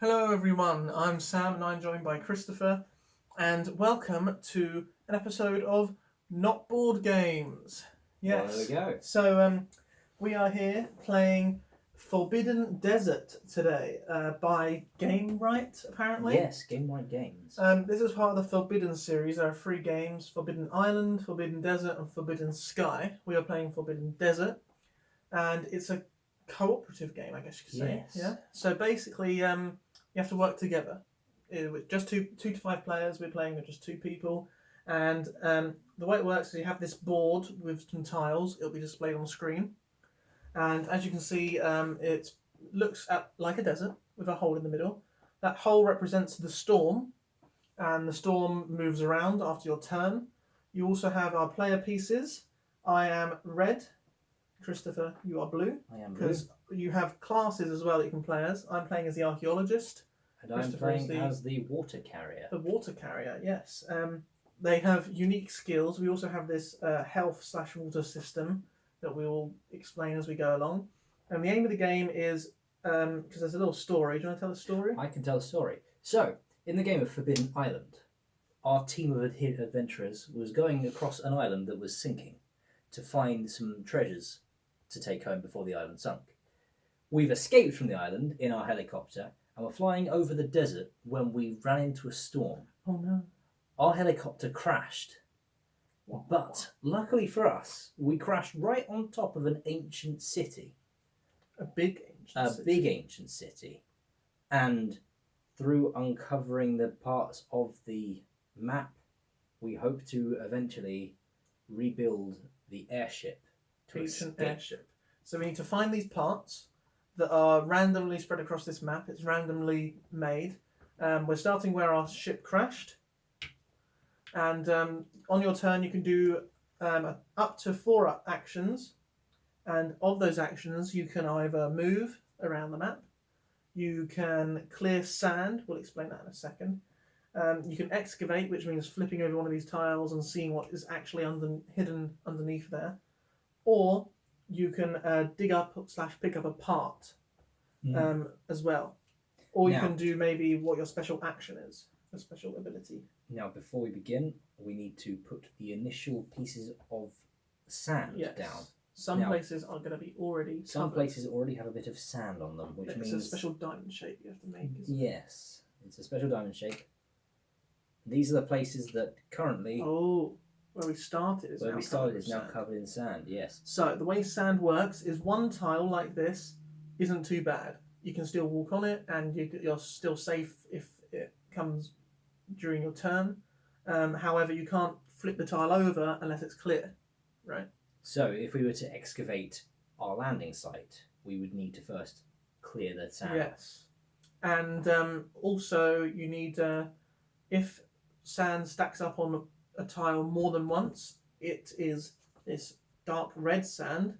Hello everyone, I'm Sam and I'm joined by Christopher, and welcome to an episode of Not Board Games. Well, there we go. So we are here playing Forbidden Desert today by Game Right, apparently. Yes, Game Right Games. This is part of the Forbidden series. There are 3 games: Forbidden Island, Forbidden Desert, and Forbidden Sky. We are playing Forbidden Desert, and it's a cooperative game, I guess you could say. Yes. Yeah. So basically, you have to work together. With just two to 5 players, we're playing with just 2 people, and the way it works is you have this board with some tiles. It'll be displayed on the screen, and as you can see, it looks like a desert with a hole in the middle. That hole represents the storm, and the storm moves around after your turn. You also have our player pieces. I am red. Christopher, you are blue. I am blue. Because you have classes as well that you can play as. I'm playing as the archaeologist. And I'm playing as the water carrier. The water carrier, yes. They have unique skills. We also have this health/water system that we will explain as we go along. And the aim of the game is, because there's a little story. Do you want to tell the story? I can tell the story. So, in the game of Forbidden Island, our team of adventurers was going across an island that was sinking to find some treasures to take home before the island sunk. We've escaped from the island in our helicopter and we're flying over the desert when we ran into a storm. Oh no. Our helicopter crashed. But luckily for us, we crashed right on top of an ancient city. A big ancient city. And through uncovering the parts of the map, we hope to eventually rebuild the airship. Ancient airship. So we need to find these parts that are randomly spread across this map. It's randomly made. We're starting where our ship crashed. And on your turn, you can do up to 4 actions. And of those actions, you can either move around the map. You can clear sand. We'll explain that in a second. You can excavate, which means flipping over one of these tiles and seeing what is actually hidden underneath there. Or you can dig up / pick up a part as well. Or you can do maybe what your special action is, a special ability. Now, before we begin, we need to put the initial pieces of sand down. Some places are going to be already Some covered. Places already have a bit of sand on them, which means... It's a special diamond shape you have to make, isn't it? Yes, it's a special diamond shape. These are the places that currently... Oh, where we started is now covered in sand, yes. So the way sand works is one tile like this isn't too bad. You can still walk on it and you're still safe if it comes during your turn. However, you can't flip the tile over unless it's clear, right? So if we were to excavate our landing site, we would need to first clear the sand. Yes. And also you need, if sand stacks up on a tile more than once, it is this dark red sand,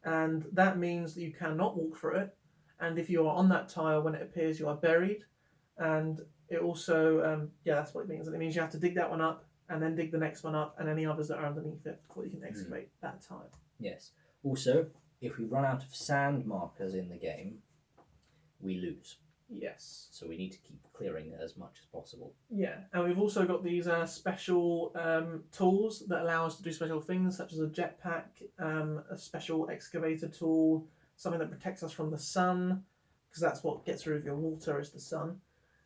and that means that you cannot walk through it. And if you are on that tile when it appears, you are buried. And it also, that's what it means. It means you have to dig that one up and then dig the next one up and any others that are underneath it before you can excavate that tile. Yes. Also, if we run out of sand markers in the game, we lose. Yes. So we need to keep clearing as much as possible. Yeah, and we've also got these special tools that allow us to do special things, such as a jetpack, a special excavator tool, something that protects us from the sun, because that's what gets rid of your water is the sun.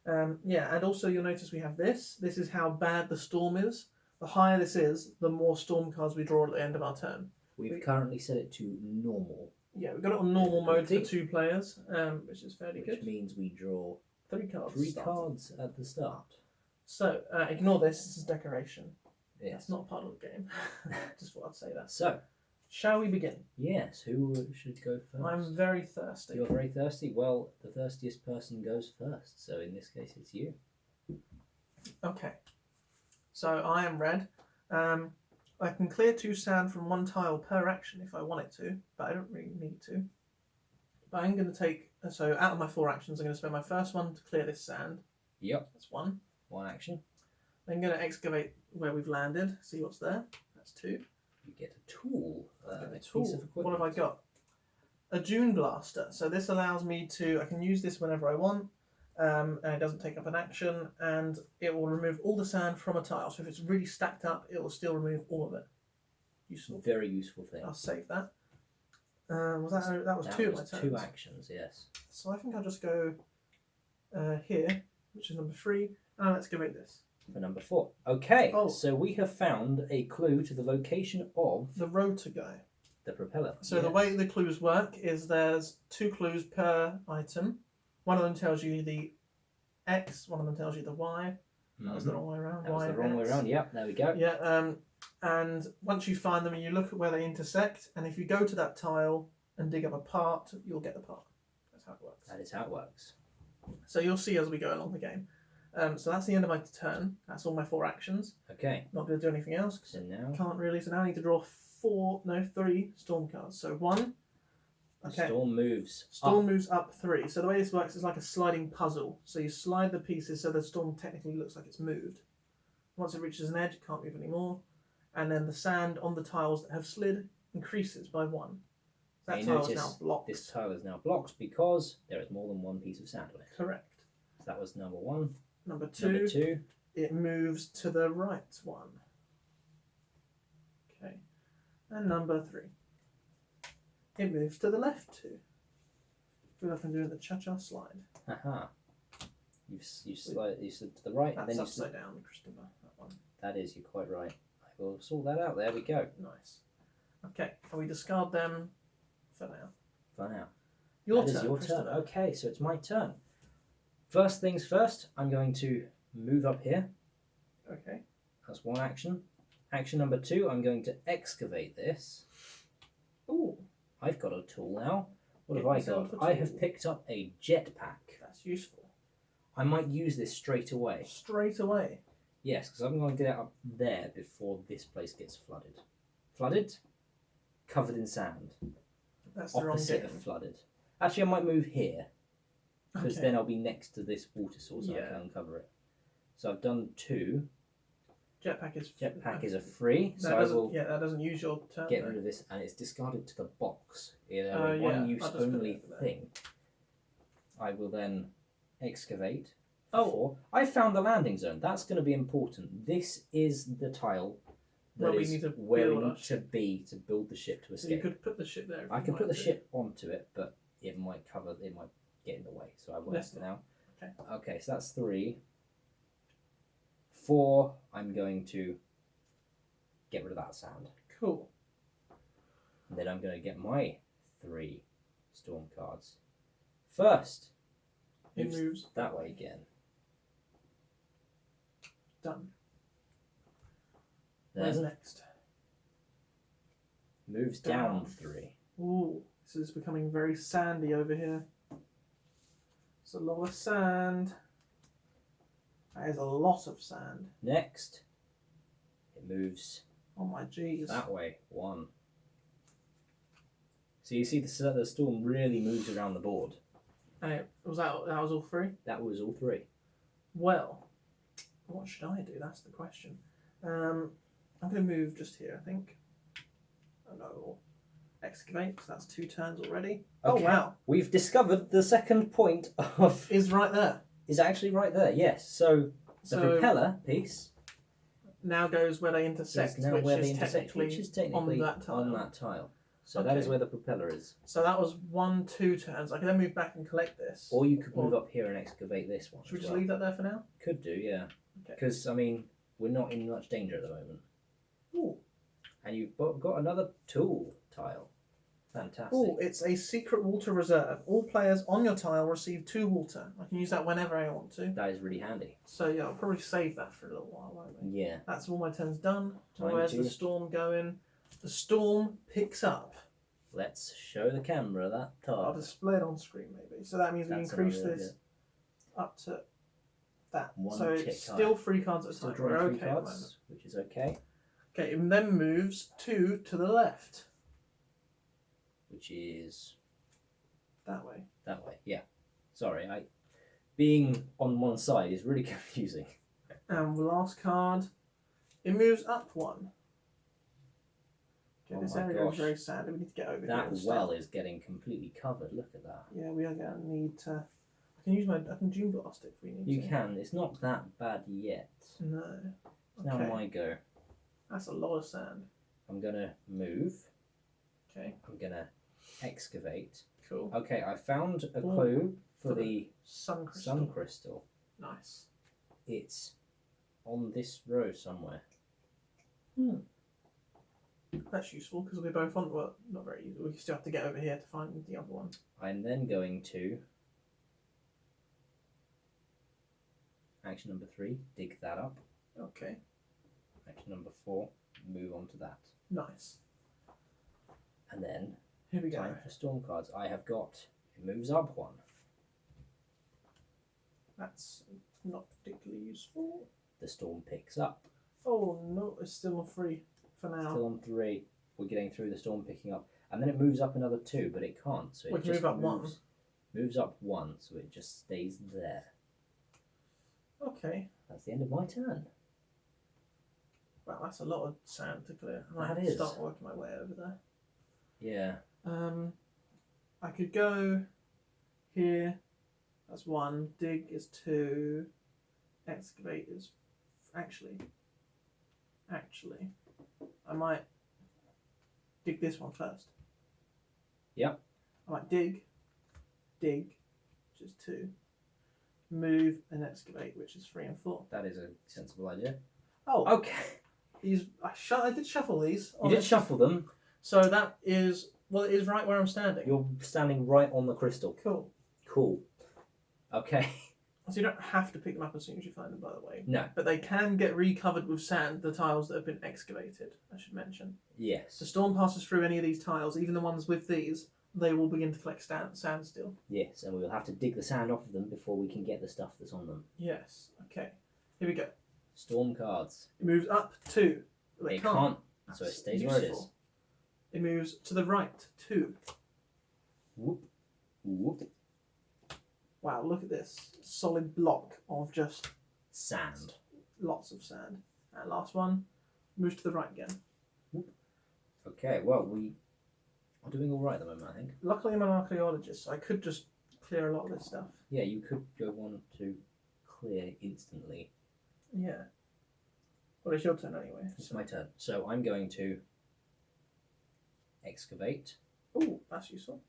And also you'll notice we have this. This is how bad the storm is. The higher this is, the more storm cards we draw at the end of our turn. We've currently set it to normal. Yeah, we've got it on normal mode for 2 players, which is fairly good. Which means we draw 3 cards. 3 cards at the start. So, ignore this. This is decoration. Yes. That's not part of the game. Just thought I'd say that. So, shall we begin? Yes. Who should go first? I'm very thirsty. You're very thirsty? Well, the thirstiest person goes first. So, in this case, it's you. Okay. So, I am red. I can clear 2 sand from 1 tile per action if I want it to, but I don't really need to. But I'm going to take... So, out of my 4 actions, I'm going to spend my first one to clear this sand. Yep. That's 1. 1 action. Then going to excavate where we've landed, see what's there. That's 2. You get a tool. A tool. What have I got? A Dune Blaster. So this allows me to... I can use this whenever I want. and it doesn't take up an action, and it will remove all the sand from a tile. So if it's really stacked up, it will still remove all of it. Useful. Very useful thing. I'll save that. That was two of my turns. 2 actions, yes. So I think I'll just go here, which is number 3, and let's give it this. For number 4. Okay, Oh. so we have found a clue to the location of The rotor guy. the propeller. So the way the clues work is there's 2 clues per item. One of them tells you the X, one of them tells you the Y. That was the wrong way around. That was the wrong way around, yep, there we go. Yeah, and once you find them, you look at where they intersect, and if you go to that tile and dig up a part, you'll get the part. That's how it works. That is how it works. So you'll see as we go along the game. So that's the end of my turn. That's all my 4 actions. Okay, Not going to do anything else because so now I can't really. So now I need to draw 3 storm cards. So 1. the Okay. storm moves Storm up. moves up 3. So the way this works is like a sliding puzzle. So you slide the pieces so the storm technically looks like it's moved. Once it reaches an edge, it can't move anymore. And then the sand on the tiles that have slid increases by 1. That You tile is notice now blocked. This tile is now blocked because there is more than 1 piece of sand on it. Correct. So that was number 1. Number 2, Number 2, it moves to the right 1. Okay. And number 3, it moves to the left 2. Feel like I'm doing the cha-cha slide. haha. You slid to the right, and That's then you upside down, Christopher. That one. That is, you're quite right. I will sort that out. There we go. Nice. Okay, and we discard them for now. For now. Your That turn. is your turn. Christopher. Okay, so it's my turn. First things first, I'm going to move up here. Okay. That's 1 action. Action number 2, I'm going to excavate this. Ooh, I've got a tool now. What Get have I yourself got? a I tool. have picked up a jetpack. that's useful. I might use this straight away. Straight away. Yes, because I'm going to get it up there before this place gets flooded. Flooded? Covered in sand. That's the wrong Opposite game. of flooded. Actually, I might move here, because Okay. then I'll be next to this water source and I Yeah. can uncover it. So I've done 2. Jetpack is Jetpack is a free, That so I doesn't, will yeah, that doesn't use your turn. get though. rid of this, and it's discarded to the box in a Oh, yeah, one-use I'll just put only it there. thing. I will then excavate. Oh. 4. I found the landing zone. That's going to be important. This is the tile Where that we is need to where we build our need to be to build the ship to So you escape. could put the ship there. If I you can put the wanted to. ship onto it, but it might get in the way, so I won't Yes. for now. Okay. Okay, so that's 3. 4, I'm going to get rid of that sand. Cool. And then I'm going to get my 3 storm cards. First, It moves that way again. Done. Where's Then next? moves down 3. Ooh, this is becoming very sandy over here. It's a lot of sand. That is a lot of sand. Next, it moves Oh my jeez. that way 1. So you see the storm really moves around the board. And that was all 3? That was all 3. Well, what should I do? That's the question. I'm going to move just here, I think. Oh no. Excavate, so that's 2 turns already. Okay. Oh wow. We've discovered the second point of Is right there. is actually right there. Yes. So the So propeller piece now goes where they intersect, is now which where is they intersect, which is technically on that tile. So that is Okay. where the propeller is. So that was 1, 2 turns. I can then move back and collect this. Or you could move Or- up here and excavate this one. Should we as just well. leave that there for now? Could do, yeah. Okay. Because I mean, we're not in much danger at the moment. Ooh. And you've got another tool tile. Fantastic. Oh, it's a secret water reserve. All players on your tile receive 2 water. I can use that whenever I want to. That is really handy. So yeah, I'll probably save that for a little while, won't we? Yeah. That's all my turns done. Time Where's to- the storm going? The storm picks up. Let's show the camera that I'll tile. display it on screen maybe. So that means we That's increase another this up to that. One so tick it's high. still 3 cards at a Still time. We're drawing 3 okay at the moment. cards, which is okay. Okay, it then moves 2 to the left. Which is That way. that way. Yeah. Sorry, being on one side is really confusing. And the last card, it moves up 1. Okay, Oh this my area gosh. is very sandy. We need to get over here. That and well start. is getting completely covered. Look at that. Yeah, we are going to need to. I can use I can June Blast it if we need You to. can. It's not that bad yet. No. It's now my go. That's a lot of sand. I'm gonna move. Okay. I'm gonna excavate. Cool. Okay, I found a Ooh, clue for the sun crystal. sun crystal. Nice. It's on this row somewhere. That's useful because we're both on. Well, not very easy. We still have to get over here to find the other one. I'm then going to action number 3, dig that up. Okay. Action number 4, move on to that. Nice. And then Here we go. time for storm cards. I have got it moves up 1. That's not particularly useful. The storm picks up. Oh no, it's still on 3 for now. Still on 3. We're getting through the storm picking up. And then it moves up another 2, but it can't. So We it can just move up 1. Moves up 1, so it just stays there. Okay. That's the end of my turn. Well, that's a lot of sand to clear. I might That have to is. start working my way over there. Yeah. I could go here. That's 1. Dig is 2. Excavate is actually. I might dig this one first. Yep. I might dig, which is 2. Move and excavate, which is 3 and 4. That is a sensible idea. Oh, Okay. I did shuffle these. You did shuffle them. So that is, well, it is right where I'm standing. You're standing right on the crystal. Cool. Cool. Okay. So you don't have to pick them up as soon as you find them, by the way. No. But they can get recovered with sand, the tiles that have been excavated, I should mention. Yes. The storm passes through any of these tiles, even the ones with these, they will begin to collect sand still. Yes, and we will have to dig the sand off of them before we can get the stuff that's on them. Yes. Okay. Here we go. Storm cards. It moves up 2. But It can't, so it That's stays where it is. useful. It moves to the right 2. Whoop. Whoop. Wow, look at this. Solid block of just Sand. lots of sand. And last one moves to the right again. Okay, well, we are doing all right at the moment, I think. Luckily, I'm an archaeologist, so I could just clear a lot of this stuff. Yeah, you could go on to clear instantly. Yeah. Well, it's your turn anyway. It's my turn. So I'm going to excavate, Oh, that's useful.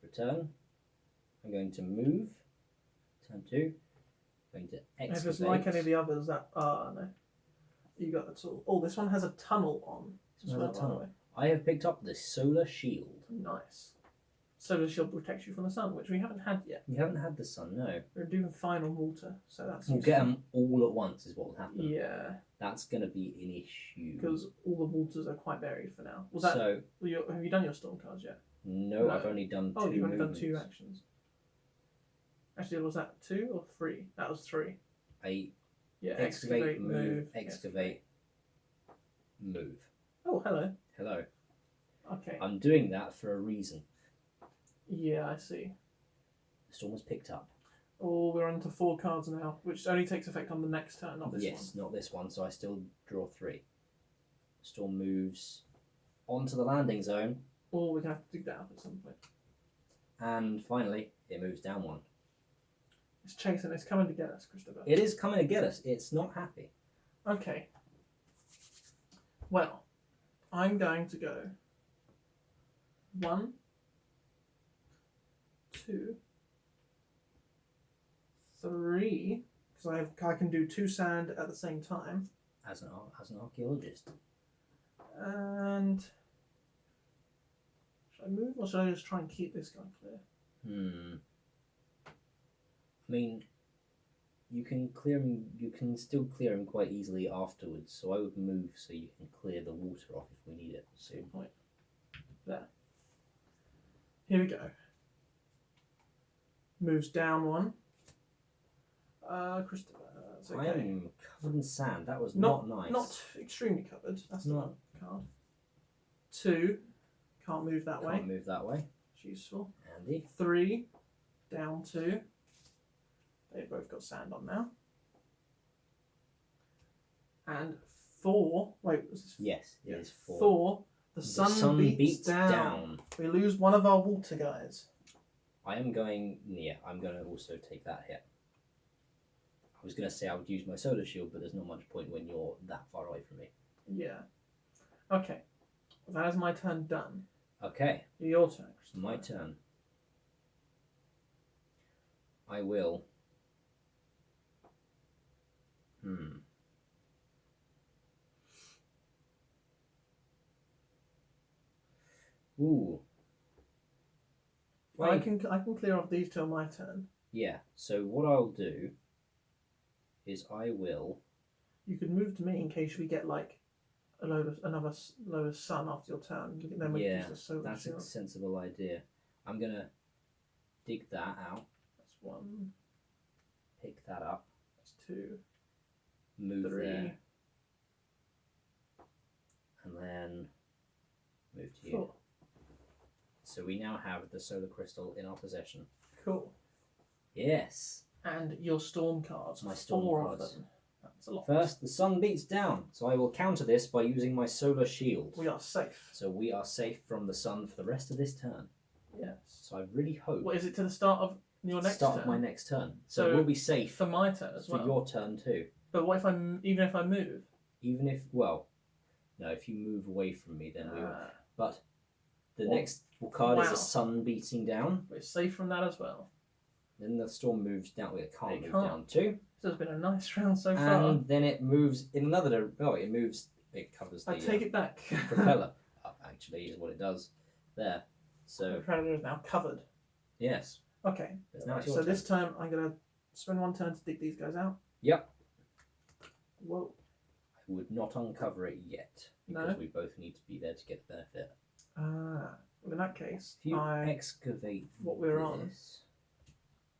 return. I'm going to move. Turn 2. Going to excavate. If it's like any of the others, that no, you got the tool. Oh, this one has a tunnel on. This one has a tunnel. I have picked up the solar shield. Nice. Solar shield protects you from the sun, which we haven't had yet. You haven't had the sun, no. We're doing fine on water, so that's. We'll useful. get them all at once, is what will happen. Yeah, That's going to be an issue. because all the waters are quite varied for now. Was that? So, Have you done your storm cards yet? no, No. I've only done 2 Oh, you've only done movements. 2 actions. Actually, was that 2 or 3? That was 3. Yeah, Excavate, move, excavate, move. Oh, hello. Hello. Okay. I'm doing that for a reason. Yeah, I see. The storm has picked up. Oh, we're on to 4 cards now, which only takes effect on the next turn, not this one. Yes, not this one, so I still draw 3. Storm moves onto the landing zone, Or we're going to have to dig that up at some point. and finally, it moves down 1. It's chasing, it's coming to get us, Christopher. It is coming to get us. It's not happy. Okay. Well, I'm going to go 1, 2, 3, because I can do 2 sand at the same time, As an archaeologist. and should I move or should I just try and keep this guy clear? I mean, you can clear him. You can still clear him quite easily afterwards. So I would move so you can clear the water off if we need it. So Good point. There. Here we go. Moves down 1. Christopher, that's okay. I am covered in sand. That was Not not nice. Not extremely covered. That's Not- the card. 2. Can't move that way. Can't move that way. It's useful. Handy. 3. Down 2. They've both got sand on now. And 4. Wait, was this? Yes, it is 4. 4. The sun, beats down. We lose one of our water guys. I am going. Yeah, I'm going to also take that hit. I was going to say I would use my solar shield, but there's not much point when you're that far away from me. Yeah. Okay. That is my turn done. Okay. Your turn. My turn. I will. Ooh. I can clear off these two on my turn. Yeah. So what I'll do is I will. You could move to me in case we get like another load of sun after your turn. Then we use the solar that's shield. a sensible idea. I'm gonna dig that out. That's one. Pick that up. That's two. Move three. there. And then move to you. Four. So we now have the solar crystal in our possession. Cool. Yes. And your storm cards. My storm 4 cards. of them. That's a lot. First, the sun beats down, so I will counter this by using my solar shield. We are safe. So we are safe from the sun for the rest of this turn. Yes. So I really hope. What is it to the start of your next start turn? of my next turn. So So we'll be safe for my turn as well. for your turn too. But what if even if I move? Even if no, if you move away from me, then we will. But the Well, next card is wow. the sun beating down. We're safe from that as well. Then the storm moves down. Well, it can't It move can't. down too. This has been a nice round so far. And then it moves in another. Oh, it moves. It covers the I take it back. propeller up. Actually, is what it does there. The So predator is now covered. yes. Okay. It's now Right, your so turn. this time I'm gonna spend one turn to dig these guys out. Yep. Whoa. I would not uncover it yet because No? we both need to be there to get the benefit. Well, in that case, If you I excavate what we're on. this,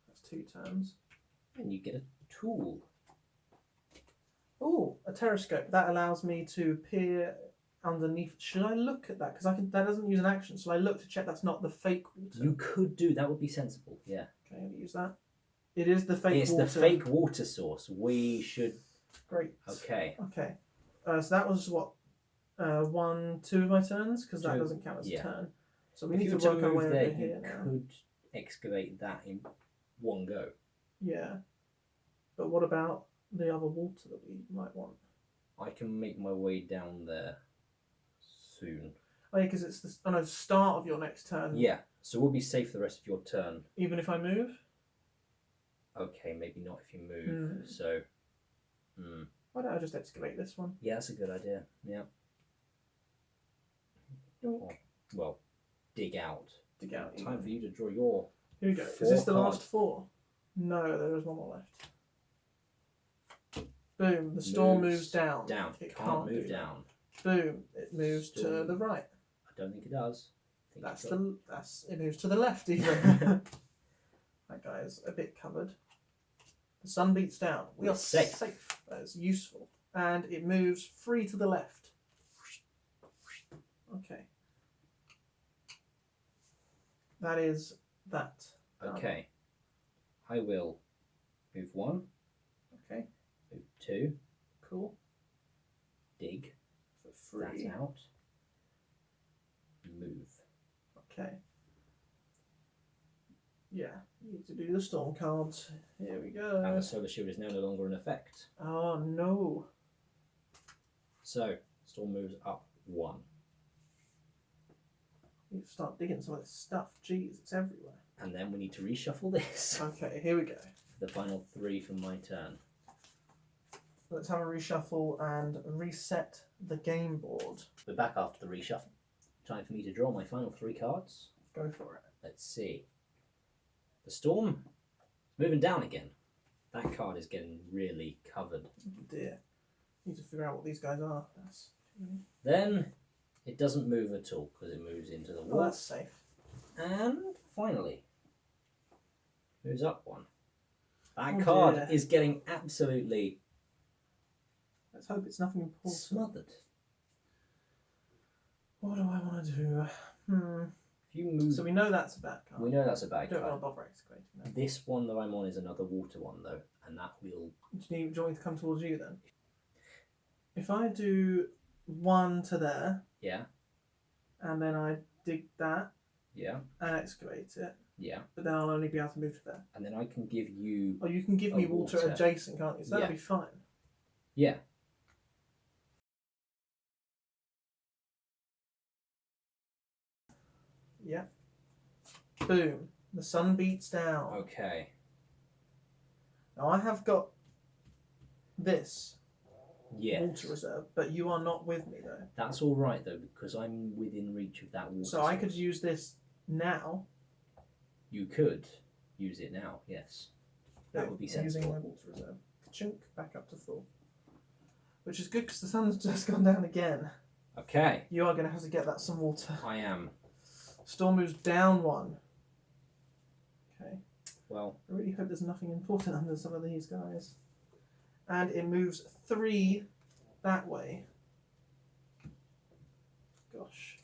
That's 2 turns. then you get a tool. Oh, a terrascope. That allows me to peer underneath. Should I look at that? Because that doesn't use an action. So I look to check that's not the fake water. You could do that. Would be sensible. Yeah. Okay, I'll use that. It is the fake It's water. the fake water source. We should. Great. Okay. Okay. So that was what 1, 2 of my turns because that Two. doesn't count as a Yeah. turn. So we If need you to were work our way move over there, here you now. could excavate that in one go. Yeah. But what about the other water that we might want? I can make my way down there soon. Oh yeah, because it's the start of your next turn. Yeah. So we'll be safe the rest of your turn. Even if I move. Okay, maybe not if you move. So. Why don't I just excavate this one? Yeah, that's a good idea. Yeah. Yoink. Well, dig out. Dig out. Time for you to draw your. Here we go. 4 Is this the cards. last 4? No, there is one more left. Boom. The storm moves down. Down. It Can't move do down. that. Boom. It moves to Storm. the right. I don't think it does. I think It moves to the left even. That guy is a bit covered. The sun beats down. We We're are safe. That is useful. And it moves free to the left. Okay. That is that. Okay. I will move 1, Okay. move 2, Cool. dig For that free. out, move. Okay. Yeah. You need to do the storm cards. Here we And go. the solar shield is now no longer in effect. Oh no. So, storm moves up 1. You need to start digging some of this stuff. Jeez, it's everywhere. And then we need to reshuffle this. Okay, here we go. The final 3 from my turn. Let's have a reshuffle and reset the game board. We're back after the reshuffle. Time for me to draw my final 3 cards. Go for it. Let's see. The storm is moving down again. That card is getting really covered. Oh dear. Need to figure out what these guys are. That's Then it doesn't move at all because it moves into the oh, wall. that's safe. And finally, moves up 1. That Oh card dear. is getting absolutely Let's hope it's nothing important. smothered. What do I want to do? If you move, So we know that's a bad card. we know that's a I bad don't card. want to bother excavating that. This one that I'm on is another water one though, and that will. Do you want me to come towards you then? If I do 1 to there, Yeah, and then I dig that, Yeah. and excavate it. Yeah. But then I'll only be able to move to there. And then I can give you. Oh, you can give me water adjacent, can't you? So that'll be fine. Yeah. Yeah. Boom. The sun beats down. Okay. Now I have got this Yes. water reserve, but you are not with me though. That's all right though, because I'm within reach of that water. So I could use this now. You could use it now. Yes. That would be sensible. Using my water reserve. Chunk back up to full. Which is good because the sun's just gone down again. Okay. You are going to have to get that some water. I am. Storm moves down 1. Okay. Well. I really hope there's nothing important under some of these guys. And it moves 3 that way. Gosh.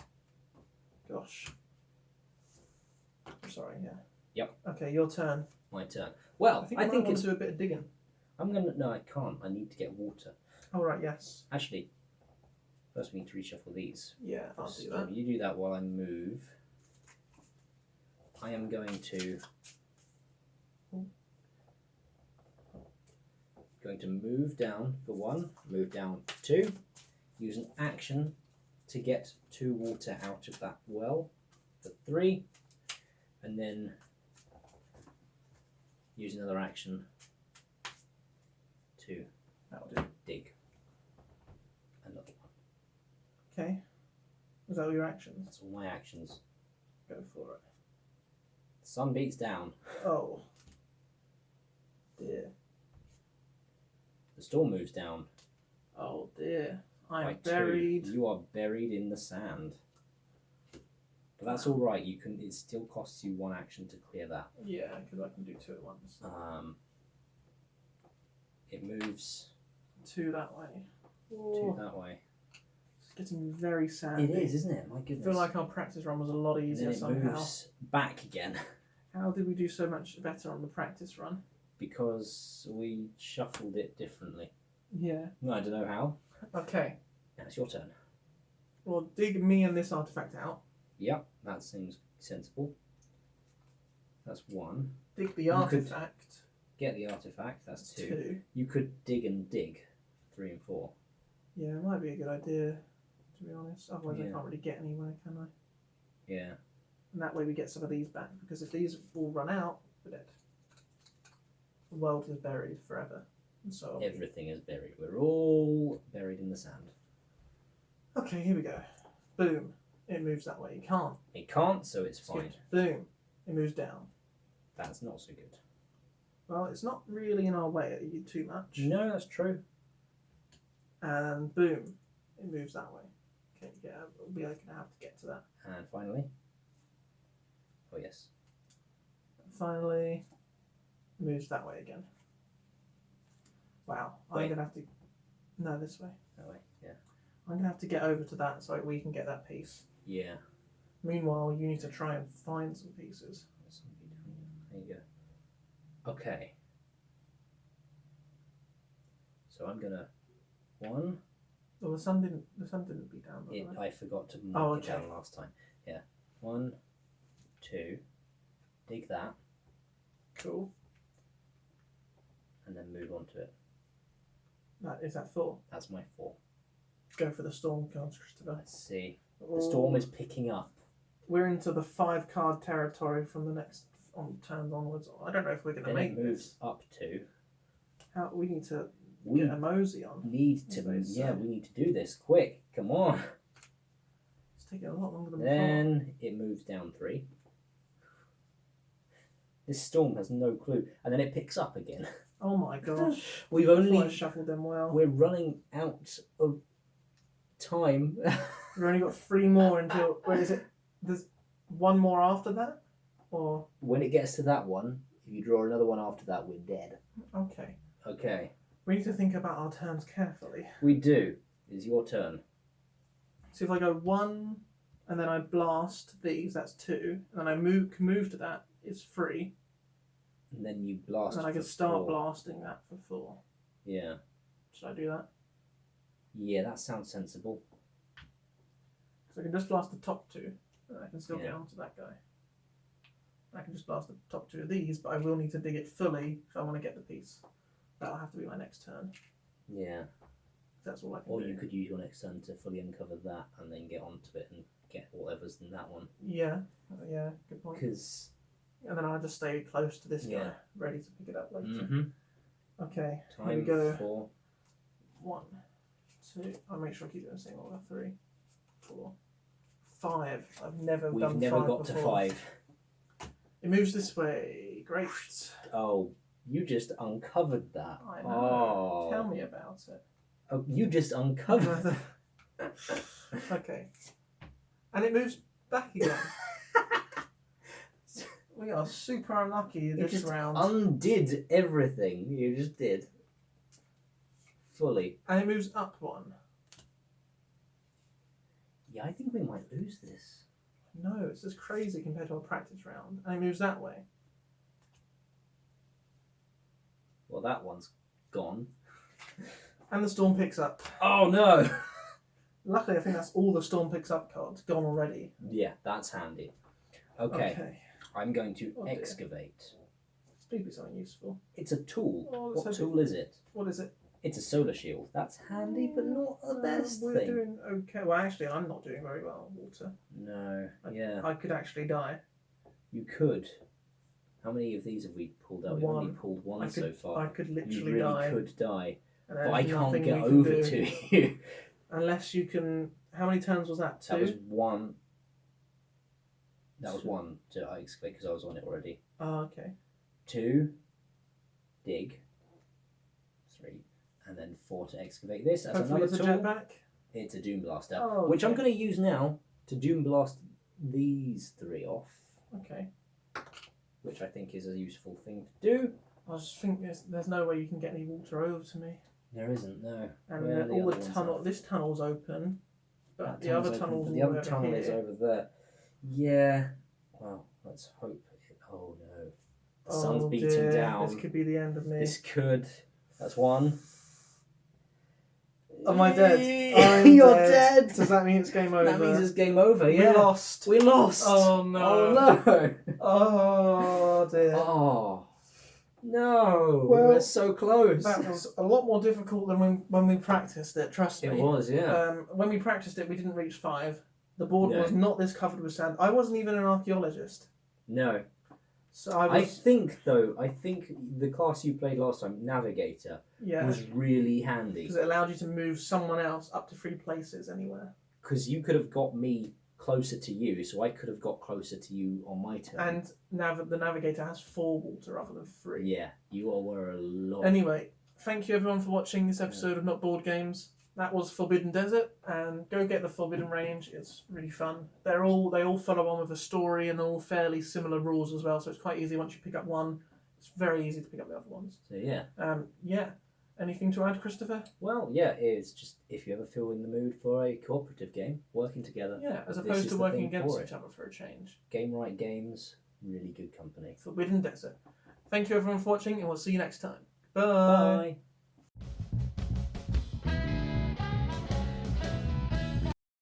I'm sorry, yeah. Yep. Okay, your turn. My turn. Well, I think it's... do a bit of digging. I'm going to... No, I can't. I need to get water. Oh, right, yes. Actually, first we need to reshuffle these. Yeah, I'll do that. You do that while I move. I am going to move down for 1, move down for 2, use an action to get 2 water out of that well for 3, and then use another action to dig another one. Okay. Was that all your actions? That's all my actions. Go for it. The sun beats down. Oh. Dear. The storm moves down. Oh dear. I am By 2. buried. You are buried in the sand. But that's all right. You can. It still costs you 1 action to clear that. Yeah, because I can do 2 at once. It moves 2 that way. 2 that way. It's getting very sandy. It is, isn't it? My I goodness. feel like our practice run was a lot easier and then it somehow. moves back again. How did we do so much better on the practice run? Because we shuffled it differently. Yeah. No, I don't know how. Okay. Now it's your turn. Well, dig me and this artifact out. Yep, that seems sensible. That's 1. Dig the artifact. Get the artifact. That's 2. 2. You could dig and dig. 3 and 4. Yeah, it might be a good idea, to be honest. Otherwise I Yeah. can't really get anywhere, can I? Yeah. And that way we get some of these back, because if these all run out, we're dead. The world is buried forever. And so Everything is buried. We're all buried in the sand. Okay, here we go. Boom. It moves that way. It can't. It can't, so it's fine. Good. Boom. It moves down. That's not so good. Well, it's not really in our way too much. No, that's true. And boom. It moves that way. Okay, yeah, we'll be going to have to get to that. And finally. Oh, yes. Finally, it moves that way again. Wow. I'm Wait. going to have to... No, this way. That way, yeah. I'm going to have to get over to that so we can get that piece. Yeah. Meanwhile, you need to try and find some pieces. There you go. Okay. So I'm gonna 1. Well, the sun didn't beat down. By the way. I forgot to mark it okay. down last time. Yeah. 1, 2. Dig that, Cool. and then move on to it. Is that 4? That's my 4. Go for the storm cards, Christopher. Let's see. The storm is picking up. We're into the 5 card territory from the next turns onwards. I don't know if we're going to Then make it moves this. up to. We need to We get a mosey on. need to. Yeah, we need to do this quick. Come on. It's taking a lot longer than we thought. Then it moves down 3. This storm has no clue, and then it picks up again. Oh my gosh! We've I only shuffled them well. we're running out of time. We've only got 3 more until. Wait, is it? There's 1 more after that, or When it gets to that one, if you draw another one after that, we're dead. okay. Okay, We need to think about our turns carefully. we do. It's your turn. So if I go 1, and then I blast these, that's 2, and then I can move to that, it's 3. And then you blast. And then I can for start 4. blasting that for 4. Yeah. Should I do that? Yeah, that sounds sensible. So I can just blast the top 2. And I can still get Yeah. onto that guy. I can just blast the top 2 of these, but I will need to dig it fully if I want to get the piece. That'll have to be my next turn. Yeah. That's all I can Or do. you could use your next turn to fully uncover that and then get onto it and get whatever's in that one. Yeah, good point. Because And then I'll just stay close to this guy, Yeah. ready to pick it up later. mm-hmm. Okay, here we Time go. for 1, 2. I'll make sure I keep it in the same order. 3, 4, 5. I've never we've done never 5 got before. to 5. It moves this way. Great. Oh, you just uncovered that. I know. Oh. Tell me about it. Oh, you just uncovered Okay. And it moves back again. We are super unlucky You this just round. undid everything. You just did. Fully. And it moves up 1. Yeah, I think we might lose this. No, it's just crazy compared to a practice round. And it moves that way. Well, that one's gone. And the storm picks up. Oh no! Luckily, I think that's all the storm picks up cards gone already. Yeah, that's handy. Okay, I'm going to Oh, dear. excavate. Please be something useful. It's a tool. Oh, let's What hope tool is it? What is it? It's a solar shield. That's handy, but not the best We're thing. doing okay. Well, actually, I'm not doing very well on water. No, yeah. I could actually die. You could. How many of these have we pulled out? We've only One. pulled one I so could, far. I could You literally really die. could die. And But I there's can't nothing get we can over do. to you. Unless you can. How many turns was that? 2? That was one. That was one to excavate because I was on it already. Oh, okay. 2, dig. 3, and then 4 to excavate this. That's Hopefully another it's a tool. jetpack. It's a Doom Blaster, Oh, which I'm okay. going to use now to Doom Blast these 3 off, Okay. which I think is a useful thing to do. I just think there's no way you can get any water over to me. There isn't, no. And Where are all other the ones tunnel. at? This tunnel's open, but That the other tunnel's open, tunnel's but the all other over tunnel here. is over there. Yeah. Well, let's hope. Oh no, the sun's beating dear. down. This could be the end of me. This could. That's one. Am I dead? You're dead. dead. Does that mean it's game over? That means it's game over. We Yeah. lost. We lost. Oh no. Oh no. Oh dear. Oh no. Well, we're so close. That was a lot more difficult than when we practiced it. Trust me. It was, yeah. When we practiced it, we didn't reach 5. The board No. was not this covered with sand. I wasn't even an archaeologist, No. so I I was. think the class you played last time, Navigator, Yeah. was really handy. Because it allowed you to move someone else up to 3 places anywhere. Because you could have got me closer to you, so I could have got closer to you on my turn. And the navigator has 4 water rather than 3. Yeah, you all were a lot. Anyway, thank you everyone for watching this episode of Not Board Games. That was Forbidden Desert, and go get the Forbidden Range. It's really fun. They all follow on with a story, and they're all fairly similar rules as well. So it's quite easy once you pick up one. It's very easy to pick up the other ones. So yeah. Yeah. Anything to add, Christopher? Well, yeah, it's just if you ever feel in the mood for a cooperative game, working together. Yeah, as this opposed is to the working thing against for each it. other for a change. Game Right Games, really good company. Forbidden Desert. Thank you everyone for watching, and we'll see you next time. Bye. Bye.